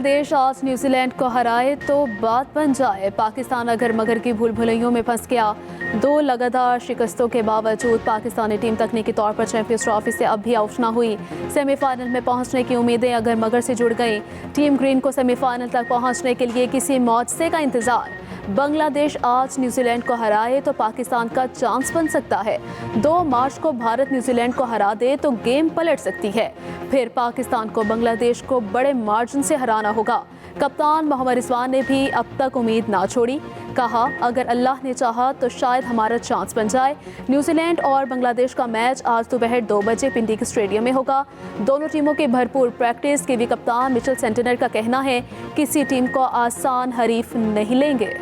बांग्लादेश आज न्यूजीलैंड को हराए तो बात बन जाए। पाकिस्तान अगर मगर की भूल भुलैयों में फंस गया। 2 लगातार शिकस्तों के बावजूद पाकिस्तानी टीम तकनीकी तौर पर चैंपियंस ट्रॉफी से अब भी आउट न हुई। सेमीफाइनल में पहुंचने की उम्मीदें अगर मगर से जुड़ गईं। टीम ग्रीन को सेमीफाइनल तक पहुंचने के लिए किसी मौजज़े का इंतजार। बांग्लादेश आज न्यूजीलैंड को हराए तो पाकिस्तान का चांस बन सकता है। 2 मार्च को भारत न्यूजीलैंड को हरा दे तो गेम पलट सकती है। फिर पाकिस्तान को बांग्लादेश को बड़े मार्जिन से हराना होगा। कप्तान मोहम्मद रिजवान ने भी अब तक उम्मीद ना छोड़ी। कहा, अगर अल्लाह ने चाहा तो शायद हमारा चांस बन जाए। न्यूजीलैंड और बांग्लादेश का मैच आज दोपहर 2 बजे पिंडी के स्टेडियम में होगा। दोनों टीमों की भरपूर प्रैक्टिस। कीवी कप्तान मिचेल सेंटनर का कहना है किसी टीम को आसान हरीफ नहीं लेंगे।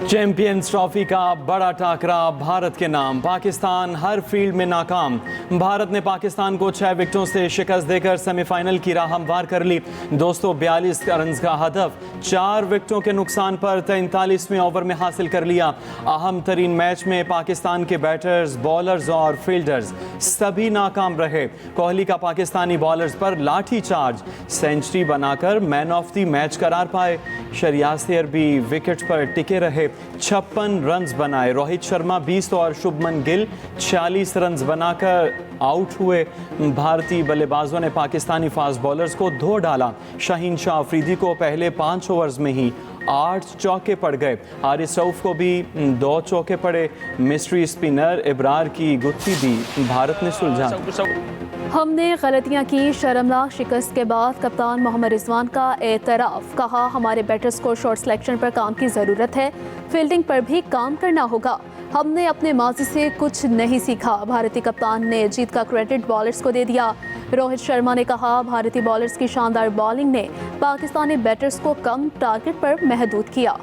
चैंपियंस ट्रॉफी का बड़ा टाकरा भारत के नाम। पाकिस्तान हर फील्ड में नाकाम। भारत ने पाकिस्तान को 6 विकेटों से शिकस्त देकर सेमीफाइनल की राह हमवार कर ली। 242 रन का हदफ 4 विकेटों के नुकसान पर 43वें ओवर में हासिल कर लिया। अहम तरीन मैच में पाकिस्तान के बैटर्स, बॉलर्स और फील्डर्स सभी नाकाम रहे। कोहली का पाकिस्तानी बॉलर्स पर लाठी चार्ज, सेंचुरी बनाकर मैन ऑफ द मैच करार पाए। शरियासियर भी विकेट पर टिके रहे, 56 रन्स बनाए। रोहित शर्मा 20 और शुभमन गिल 46 रन्स बनाकर आउट हुए। भारतीय बल्लेबाजों ने पाकिस्तानी फास्ट बॉलर्स को धो डाला। शाहीन शाह अफरीदी को पहले 5 ओवर्स में ही 8 चौके पड़ गए। हारिस रऊफ को भी 2 चौके पड़े। मिस्ट्री स्पिनर इब्रार की गुत्थी भी भारत ने सुलझा। हमने गलतियां की। शर्मनाक शिकस्त के बाद कप्तान मोहम्मद रिजवान का एतराफ़। कहा, हमारे बैटर्स को शॉट सिलेक्शन पर काम की ज़रूरत है। फील्डिंग पर भी काम करना होगा। हमने अपने माजी से कुछ नहीं सीखा। भारतीय कप्तान ने जीत का क्रेडिट बॉलर्स को दे दिया। रोहित शर्मा ने कहा, भारतीय बॉलर्स की शानदार बॉलिंग ने पाकिस्तानी बैटर्स को कम टारगेट पर महदूद किया।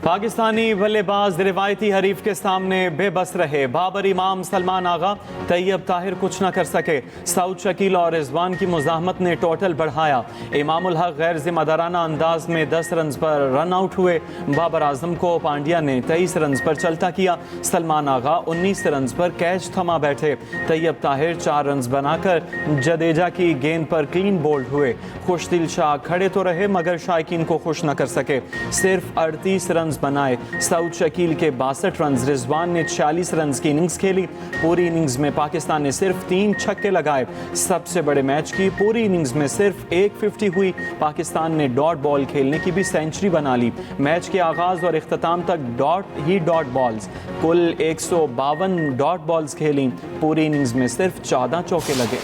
पाकिस्तानी बल्लेबाज रिवायती हरीफ के सामने बेबस रहे। बाबर इमाम, सलमान आगा, तैयब ताहिर कुछ न कर सके। सऊद शकील और रिजवान की मुज़ाहमत ने टोटल बढ़ाया। इमामुल हक गैर जिम्मेदाराना अंदाज में 10 रन पर रन आउट हुए। बाबर आजम को पांड्या ने 23 रन पर चलता किया। सलमान आगा 19 रन पर कैच थमा बैठे। तैयब ताहिर 4 रन बनाकर जडेजा की गेंद पर क्लीन बोल्ड हुए। खुशदिल शाह खड़े तो रहे मगर शायकीन को खुश न कर सके। सिर्फ 38 रन बनाए। सऊद शकील के 62 रन। रिजवान ने 46 रन की इनिंग्स खेली। पूरी इनिंग्स में पाकिस्तान ने सिर्फ 3 छक्के लगाए। सबसे बड़े मैच की पूरी इनिंग्स में सिर्फ 1 50 हुई। पाकिस्तान ने डॉट बॉल खेलने की भी सेंचुरी बना ली। मैच के आगाज और इख्तिताम तक डॉट बॉल्स, कुल 152 डॉट बॉल्स खेली। पूरी इनिंग्स में सिर्फ 14 चौके लगे।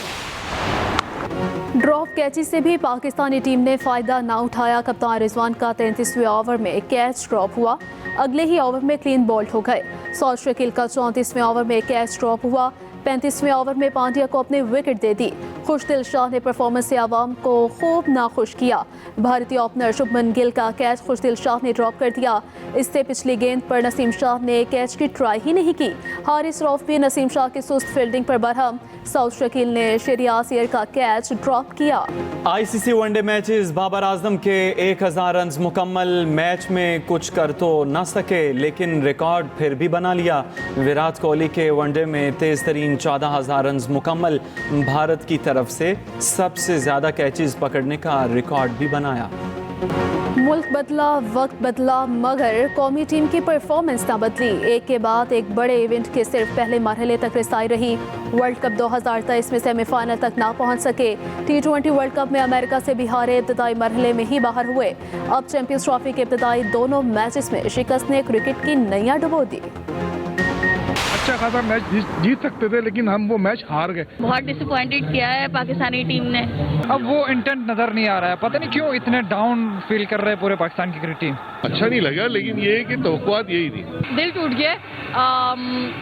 ड्रॉप कैची से भी पाकिस्तानी टीम ने फ़ायदा ना उठाया। कप्तान रिजवान का 33वें ओवर में कैच ड्रॉप हुआ। अगले ही ओवर में क्लीन बोल्ड हो गए। सऊद शकील का 34वें ओवर में कैच ड्रॉप हुआ। 35वें ओवर में पांड्या को अपने विकेट दे दी। खुशदिल शाह ने परफॉर्मेंस से आवाम को खूब नाखुश किया। भारतीय ओपनर शुभमन गिल का कैच खुशदिल शाह ने ड्रॉप कर दिया। इससे पिछली गेंद पर नसीम शाह ने कैच की ट्राई ही नहीं की। हारिस रऊफ भी नसीम शाह की सुस्त फील्डिंग पर बरहम। सऊद शकील ने शरियासियर का कैच ड्रॉप किया। ICC one day matches. Babar Azam के 1000 रन मुकम्मल। मैच में कुछ कर तो न सके लेकिन रिकॉर्ड फिर भी बना लिया। विराट कोहली के वनडे में तेज तरीन 14,000 रन मुकम्मल। भारत की तरफ से सबसे ज्यादा कैचेस पकड़ने का रिकॉर्ड भी बनाया। मुल्क बदला, वक्त बदला, मगर कौमी टीम की परफॉर्मेंस ना बदली। एक के बाद एक बड़े इवेंट के सिर्फ पहले मरहले तक रसाई रही। वर्ल्ड कप 2023 में सेमीफाइनल तक ना पहुंच सके। T20 वर्ल्ड कप में अमेरिका से भी हारे। इब्तदाई मरहले में ही बाहर हुए। अब चैंपियंस ट्रॉफी के इब्तदाई दोनों मैचेस में शिकस्त ने क्रिकेट की नैया डुबो दी। अच्छा खासा मैच जीत सकते थे लेकिन हम वो मैच हार गए। बहुत डिसअपॉइंटेड किया है पाकिस्तानी टीम ने। अब वो इंटेंट नजर नहीं आ रहा है। पता नहीं क्यों इतने डाउन फील कर रहे हैं पूरे पाकिस्तान की क्रिकेट टीम। अच्छा नहीं लगा लेकिन ये है कि तवक्कुआत यही थी। दिल टूट गया।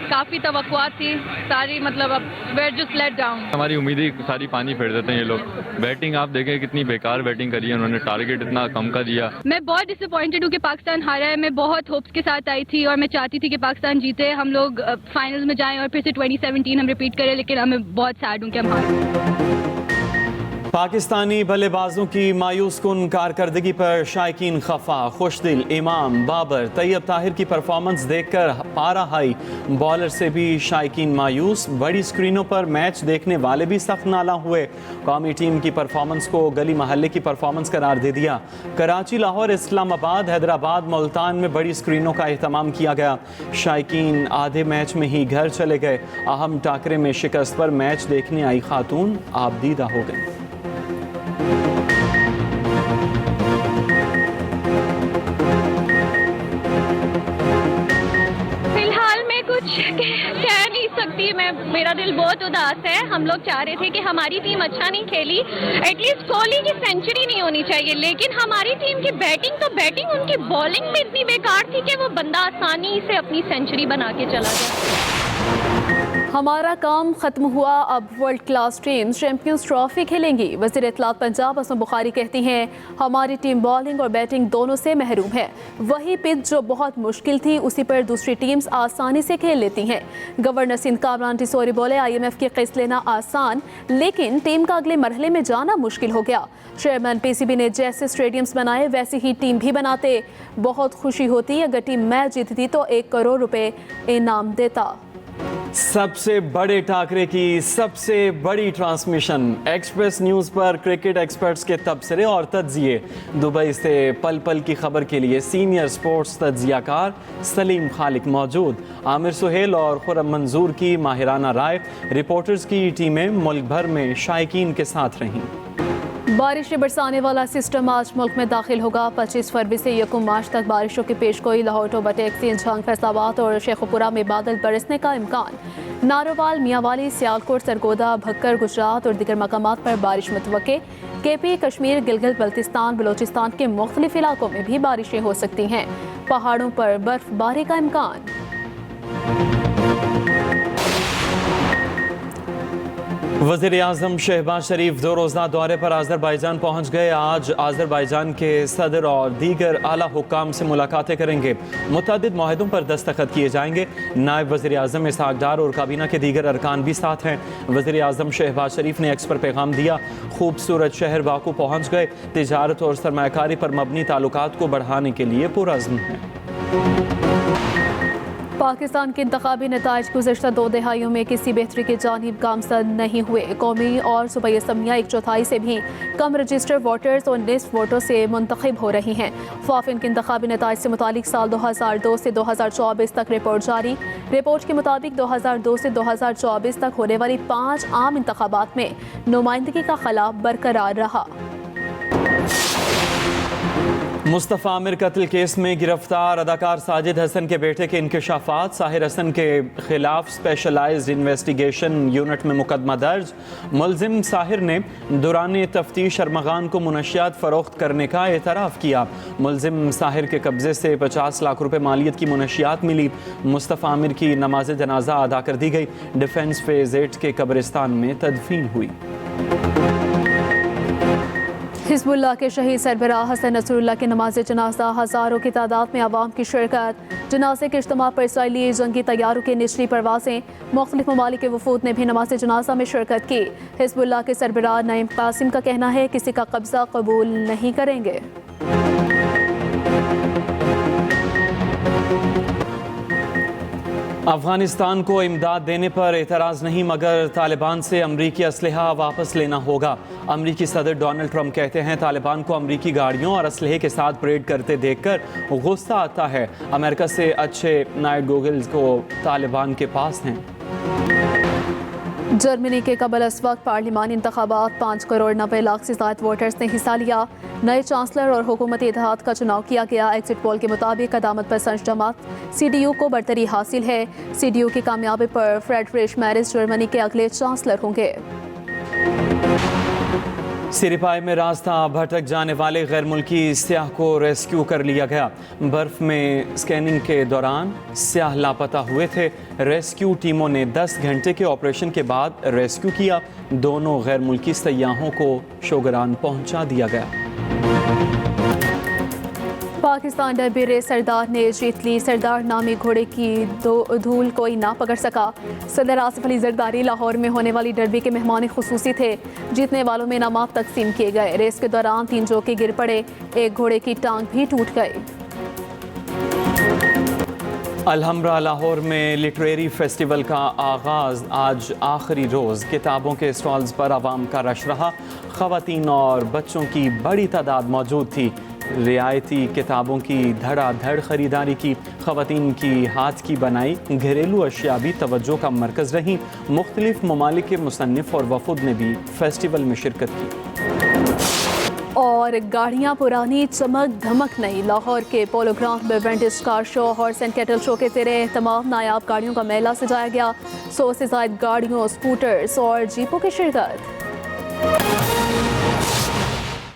काफी तवक्कुआत थी सारी, मतलब अब वेयर जस्ट लेट डाउन। हमारी उम्मीदें सारी पानी फेर देते हैं ये लोग। बैटिंग आप देखें कितनी बेकार बैटिंग करी है उन्होंने। टारगेट इतना कम का दिया। मैं बहुत डिसअपॉइंटेड हूँ कि पाकिस्तान हारा है। मैं बहुत होप्स के साथ आई थी और मैं चाहती थी कि पाकिस्तान जीते, हम लोग फाइनल्स में जाएं और फिर से 2017 हम रिपीट करें, लेकिन मैं बहुत सैड हूँ कि हम हारे। पाकिस्तानी बल्लेबाजों की मायूस कुन कारकर्दगी पर शायकीन खफा। खुशदिल इमाम, बाबर, तैयब ताहिर की परफॉर्मेंस देखकर पारा हाई। बॉलर से भी शायकीन मायूस। बड़ी स्क्रीनों पर मैच देखने वाले भी सख्त नाला हुए। कौमी टीम की परफॉर्मेंस को गली महल्ले की परफॉर्मेंस करार दे दिया। कराची, लाहौर, इस्लामाबाद, हैदराबाद, मुल्तान में बड़ी स्क्रीनों का एहतमाम किया गया। शायकीन आधे मैच में ही घर चले गए। अहम टाकरे में शिकस्त पर मैच देखने आई खातून आबदीदा हो गई। फिलहाल मैं कुछ कह नहीं सकती। मेरा दिल बहुत उदास है। हम लोग चाह रहे थे कि हमारी टीम अच्छा नहीं खेली, एटलीस्ट कोहली की सेंचुरी नहीं होनी चाहिए, लेकिन हमारी टीम की बैटिंग उनकी बॉलिंग भी इतनी बेकार थी कि वो बंदा आसानी से अपनी सेंचुरी बना के चला गया। हमारा काम खत्म हुआ, अब world class team champions trophy खेलेंगी। वज़ीर इत्तलात पंजाब असम बुखारी कहती हैं हमारी टीम बॉलिंग और बैटिंग दोनों से महरूम है। वही पिच जो बहुत मुश्किल थी उसी पर दूसरी टीम्स आसानी से खेल लेती हैं। गवर्नर सिंध कामरान टिसोरी बोले IMF की किस्त लेना आसान, लेकिन टीम का अगले मरहले में जाना मुश्किल हो गया। चेयरमैन PCB ने जैसे स्टेडियम्स बनाए वैसे ही टीम भी बनाते। बहुत खुशी होती अगर टीम मैच जीतती तो 1 करोड़ रुपए इनाम देता। सबसे बड़े टाकरे की सबसे बड़ी ट्रांसमिशन। एक्सप्रेस न्यूज़ पर क्रिकेट एक्सपर्ट्स के तबसरे और तज्जिए। दुबई से पल पल की खबर के लिए सीनियर स्पोर्ट्स तज्जियाकार सलीम खालिक मौजूद। आमिर सुहेल और खुरम मंजूर की माहिराना राय। रिपोर्टर्स की टीमें मुल्क भर में शायकीन के साथ रहीं। बारिश से बरसाने वाला सिस्टम आज मुल्क में दाखिल होगा। 25 फरवरी से 1 मार्च तक बारिशों की पेशगोई। लाहौर, टोबा, टेक्सी, झांग, फैसलाबाद और शेखुपुरा में बादल बरसने का इम्कान। नारोवाल, मियांवाली, सियालकोट, सरगोदा, भक्कर, गुजरात और दीगर मकामात पर बारिश मुतवक्के। KP, कश्मीर, गिलगित बल्तिस्तान, बलोचिस्तान के मुख्तलिफ इलाकों में भी बारिशें हो सकती हैं। पहाड़ों पर बर्फबारी का इम्कान। वज़ीर-ए-आज़म शहबाज शरीफ 2 रोज़ा दौरे पर आज़रबाईजान पहुँच गए। आज आज़रबाईजान के सदर और दीगर आला हुक्काम से मुलाकातें करेंगे। मुतअद्दिद मुआहदों पर दस्तखत किए जाएंगे। नायब वज़ीर-ए-आज़म इसहाक डार और काबीना के दीगर अरकान भी साथ हैं। वज़ीर-ए-आज़म शहबाज शरीफ ने एक्स पर पैगाम दिया। खूबसूरत शहर बाकू पहुँच गए। तिजारत और सरमायाकारी पर मबनी ताल्लुकात को बढ़ाने के लिए पुरअज़्म हैं। पाकिस्तान के इंतखाबी नताइज गुज़श्ता 2 दहाइयों में किसी बेहतरी की जानिब गामजद नहीं हुए। कौमी और सूबाई असम्बलियाँ 1/4 से भी कम रजिस्टर्ड वोटर्स और निस्फ वोटों से मुंतखब हो रही हैं। फ़ाफिन के इंतखाबी नताइज से मुतालिक साल 2002 से 2024 तक रिपोर्ट जारी। रिपोर्ट के मुताबिक 2002 से 2024 तक होने वाली 5 आम इंतखाबात में नुमाइंदगी का खला बरकरार रहा। मुस्तफ़ा आमिर कत्ल केस में गिरफ्तार अदाकार साजिद हसन के बेटे के इंकशाफात। साहिर हसन के खिलाफ स्पेशलाइज्ड इन्वेस्टिगेशन यूनिट में मुकदमा दर्ज। मुलजिम साहिर ने दौरान तफ्तीश अरमगान को मुनशियात फ़रोख्त करने का एतराफ़ किया। मुलजिम साहिर के कब्ज़े से 50 लाख रुपए मालियत की मुनशियात मिली। मुस्तफ़ा आमिर की नमाज जनाजा अदा कर दी गई। डिफेंस फेज़ 8 के कब्रिस्तान में तदफीन हुई। हिज़्बुल्लाह के शहीद सरबराह हसन नसरुल्लाह की नमाज जनाजा। हज़ारों की तादाद में आवाम की शिरकत। जनाजे के इज्तिमा पर इसराइली जंगी तैयारों की निचली परवाज़ें। मुख्तलिफ ममालिक के वफूद ने भी नमाज जनाजा में शिरकत की। हिज़्बुल्लाह के सरबराह नईम कासिम का कहना है किसी का कब्जा कबूल नहीं करेंगे। अफगानिस्तान को इमदाद देने पर एतराज़ नहीं, मगर तालिबान से अमरीकी असलहा वापस लेना होगा। अमरीकी सदर डोनाल्ड ट्रंप कहते हैं तालिबान को अमरीकी गाड़ियों और असलहे के साथ परेड करते देखकर गुस्सा आता है। अमेरिका से अच्छे नाइट गॉगल्स को तालिबान के पास हैं। जर्मनी के कबल इस वक्त पार्लिमानी इंतखाबात 5 करोड़ 90 लाख से ज़ायद वोटर्स ने हिस्सा लिया। नए चांसलर और हुकूमती इत्तेहाद का चुनाव किया गया। एग्जिट पोल के मुताबिक अदामत पसंद जमात CDU को बरतरी हासिल है। CDU की कामयाबी पर फ्रेडरिश मैरिस जर्मनी के अगले चांसलर होंगे। सिरिपाई में रास्ता भटक जाने वाले गैर मुल्की सियाह को रेस्क्यू कर लिया गया। बर्फ में स्कैनिंग के दौरान सियाह लापता हुए थे। रेस्क्यू टीमों ने 10 घंटे के ऑपरेशन के बाद रेस्क्यू किया। दोनों गैर मुल्की सयाहों को शोगरान पहुंचा दिया गया। पाकिस्तान डर्बी रेस सरदार ने जीत ली। सरदार नामी घोड़े की धूल कोई ना पकड़ सका। सदर आसिफ अली जरदारी लाहौर में होने वाली डर्बी के मेहमान खुसूसी थे। जीतने वालों में इनामात तकसीम किए गए। रेस के दौरान 3 जोके गिर पड़े, एक घोड़े की टांग भी टूट गई। अलहम्रा लाहौर में लिटरेरी फेस्टिवल का आगाज़ आज आखिरी रोज़। किताबों के स्टॉल्स पर आवाम का रश रहा। ख़वातीन और बच्चों की बड़ी तादाद मौजूद थी। रियायती किताबों की धड़ाधड़ ख़रीदारी की। ख़वातीन की हाथ की बनाई घरेलू अशिया भी तवज्जो का मरकज़ रहीं। मुख्तलिफ ममालिक के मुसन्निफ़ और वफुद ने भी फेस्टिवल में शिरकत की। और गाड़ियां पुरानी चमक धमक नई। लाहौर के पोलो ग्राउंड में vintage car show, horse and cattle show के तेरे तमाम नायाब गाड़ियों का मेला सजाया गया। 100 से ज़ायद गाड़ियों, स्कूटर्स और जीपों की शिरकत।